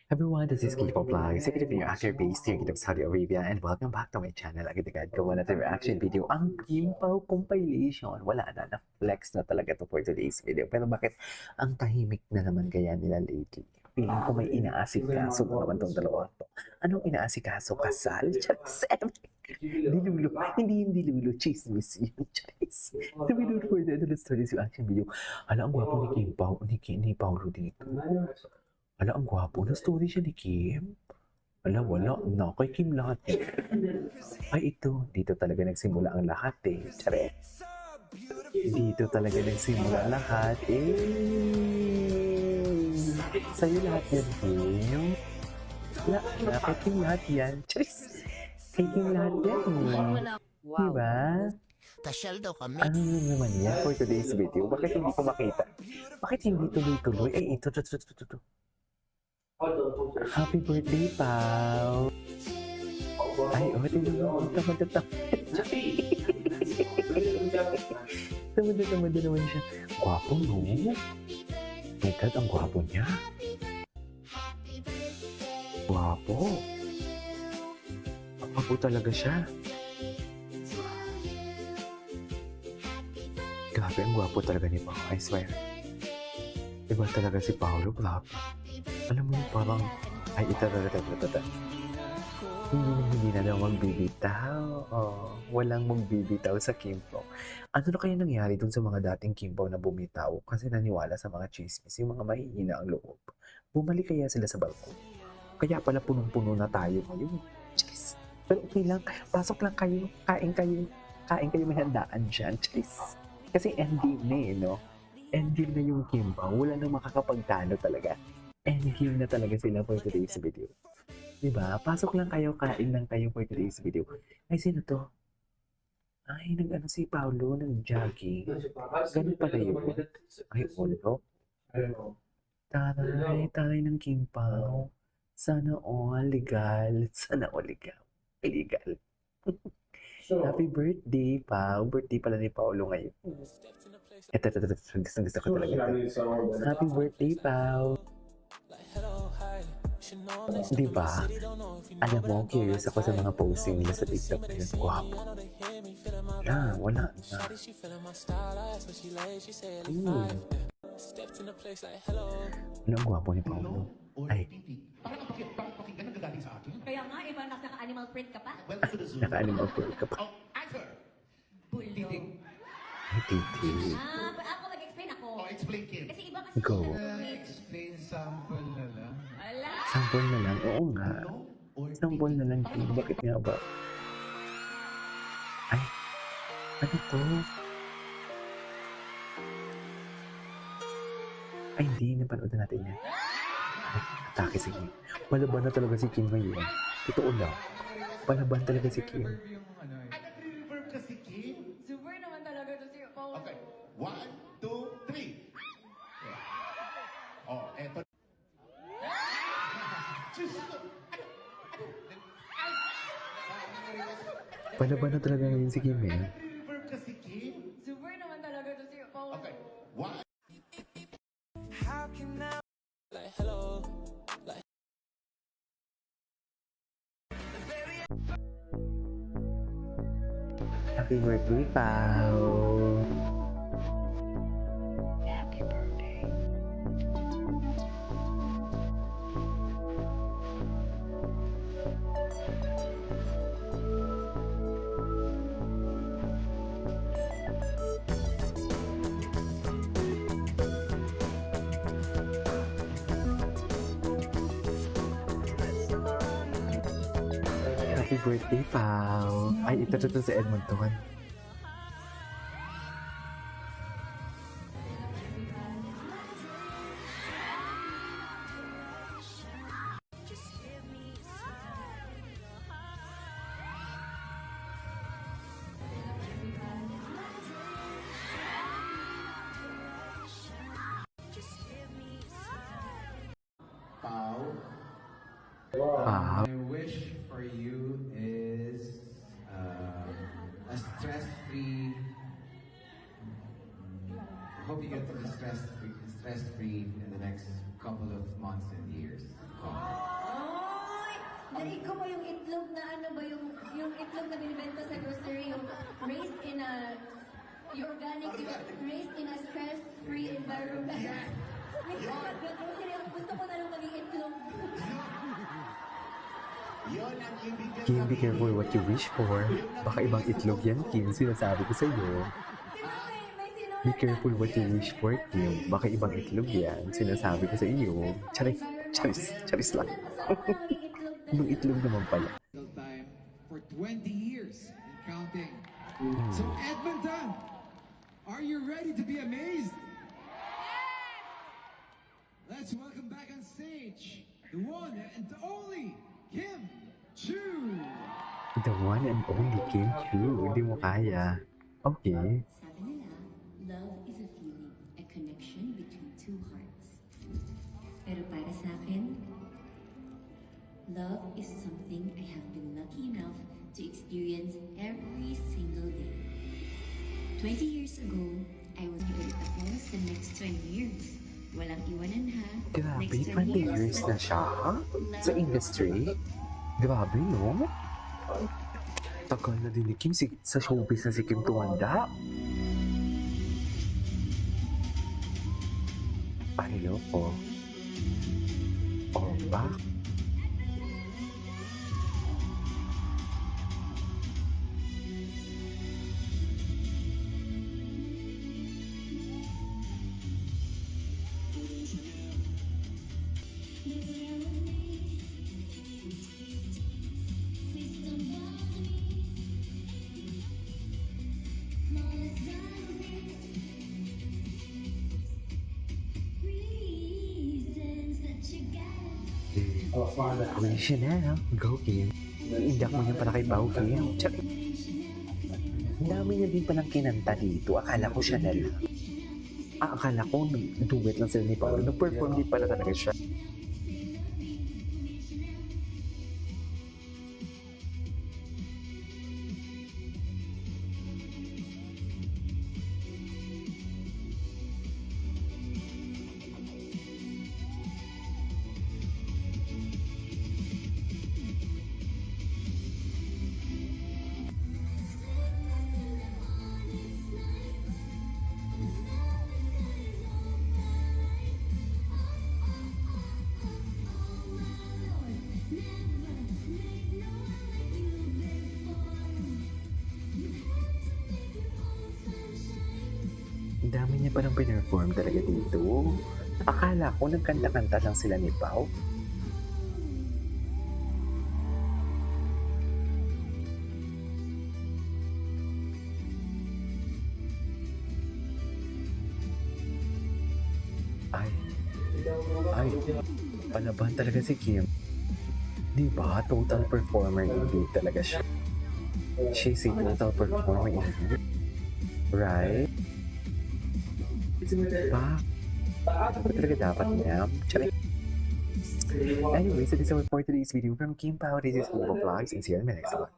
Everyone, this is Kiko Vlog, executive reactor based here in Saudi Arabia, and welcome back to my channel. Agad-agad gawa natin reaction video ang Kimpaw compilation. Wala na, na-flex na talaga to for today's video. Pero bakit ang tahimik na naman kaya nila lately? Feeling ko may inaasikaso na naman tong dalawa to. Anong inaasikaso? Kasal? Charis! Dilulo. Hindi lulo. Chismis yun. Charis. So without further ado, let's start this reaction video. Ala, ang gwapo ni Kimpaw, ni Paulo dito. Ala, ang gwapo. Na-story siya ni Kim. Ala, wala na. Kay Kim lahat eh. Ay, ito. Dito talaga nagsimula ang lahat eh. Tsare. Dito talaga nagsimula ang lahat eh. Sa'yo lahat yan, Kim. Wala, kay Kim lahat yan. Charis. Kay Kim lahat yan eh. Wow. Diba? Tasyal daw kami. Ano yun naman yan for today's video? Bakit hindi ko makita? Bakit hindi tuloy-tuloy? Ay, ito. Happy birthday, Pao! Ay, tingnan mo. Tamad. Tamad naman siya. Gwapo, no? My God, ang gwapo niya. Gwapo. Ang gwapo talaga siya. Grabe, ang gwapo talaga ni Pao. I swear. Iba talaga si Paolo, grabe. Alam mo yung parang, ay, ito. Hindi na daw magbibitaw. Oh, walang magbibitaw sa Kimpaw. Ano na kaya nangyari dun sa mga dating Kimpaw na bumitaw kasi naniwala sa mga chismis, yung mga mahihina ang loob? Bumalik kaya sila sa balkon? Kaya pala punong-puno na tayo ngayon. Charis. Pero okay lang, pasok lang kayo, kain kayo, may handaan dyan. Charis. Kasi ending na eh, no? Ending na yung Kimpaw. Wala nang makakapagtalo talaga. Ending na talaga sila for today's video. Diba? Pasok lang kayo, kain lang kayo for today's video. Ay, sino to? Ay, nag-ano si Paolo, nag-jogging. Ganun pala yun. Ay, ulo. Taray ng Kimpaw. Sana all legal. Sana all legal. Illegal. Happy birthday, Pao. Birthday pala ni Paolo ngayon. Ito. Gusto ko talaga. Happy birthday, Pao. Diba? Alam mo, curious ako sa mga posting nila sa TikTok na yun. Gwapo. Wala na. Ano ang gwapo ni Paolo? Ay. Kaya nga, iba naka-animal print ka pa? Naka-animal print ka pa. Bulyo. Ay, titi. Ako mag-explain ako. Explain, Kim. Kasi iba kasi Go. Explain sample na lang. Ala. Sample na lang. Oo nga. Sample na lang. Bakit nga ba? Ay. Ano to? Ay, hindi. Napanood na natin yan. Ay, atake si Kim. Palaban na talaga si Kim ngayon. Totoo lang. Palaban talaga si Kim. Ay, nagre-reverb ka si Kim? Super naman talaga to si Paul. Okay. 1, 2, 3. Oh, eto. Diyos ko. Palaban na talaga ngayon si Kim eh. Nagre-reverb ka si Kim? Super naman talaga to si Paul. Okay. 1. Happy birthday, Pao! Happy birthday. Happy birthday, Pao! Ay, ito sa Edmonton. Pao. Pao. My wish for you is a stress-free. I hope you get to be stress-free in the next couple of months and years. itlog na binibenta sa grocery, yung raised in a, yung organic, yung raised in a stress-free environment. Grocery, ang gusto ko na lang maging itlog. Yun ang ibig Kim, be careful what you wish for. Baka ibang itlog yan, Kim. Sinasabi ko sa'yo. Di ba may sinunod Be careful what you wish for, Kim. Baka ibang itlog yan. Sinasabi ko sa iyo. Charis, charis, charis lang. Ibang itlog naman pala. Time for 20 years and counting. So Edmonton, are you ready to be amazed? Let's welcome back on stage the one and the only Kim Chu. The one and only Kim Chu. Hindi mo kaya. Okay. Sabi nila, love is a feeling, a connection between two hearts. Pero para sa akin, love is something I have been lucky enough to experience every single day. 20 years ago, I was ulit ako sa next 20 years. Walang iwanan ha. Grabe, Next 20 years na siya, ha? Sa industry? Grabe, no? Tagal na din ni Kim. Sa showbiz na si Kim tumanda. Ano po? Oh, ba? Queen Chanel, go Kim. Iindak mo yan para kay Pao Kim. Tsaka, ang dami niya din palang kinanta dito. Akala ko Chanel. Akala ko duet lang sila ni Pao. Nag-perform din pala talaga siya. Ang dami niya palang pinerform talaga dito. Akala ko nagkanta-kanta lang sila ni Pao. Ay, palaban talaga si Kim. Di ba? Total performer indeed talaga siya. She's a total performer indeed. Right? Ba? Ano talaga dapat niya? Anyway, so this is our for today's video from Kim Pao. This is Vlogs and see you in my next one.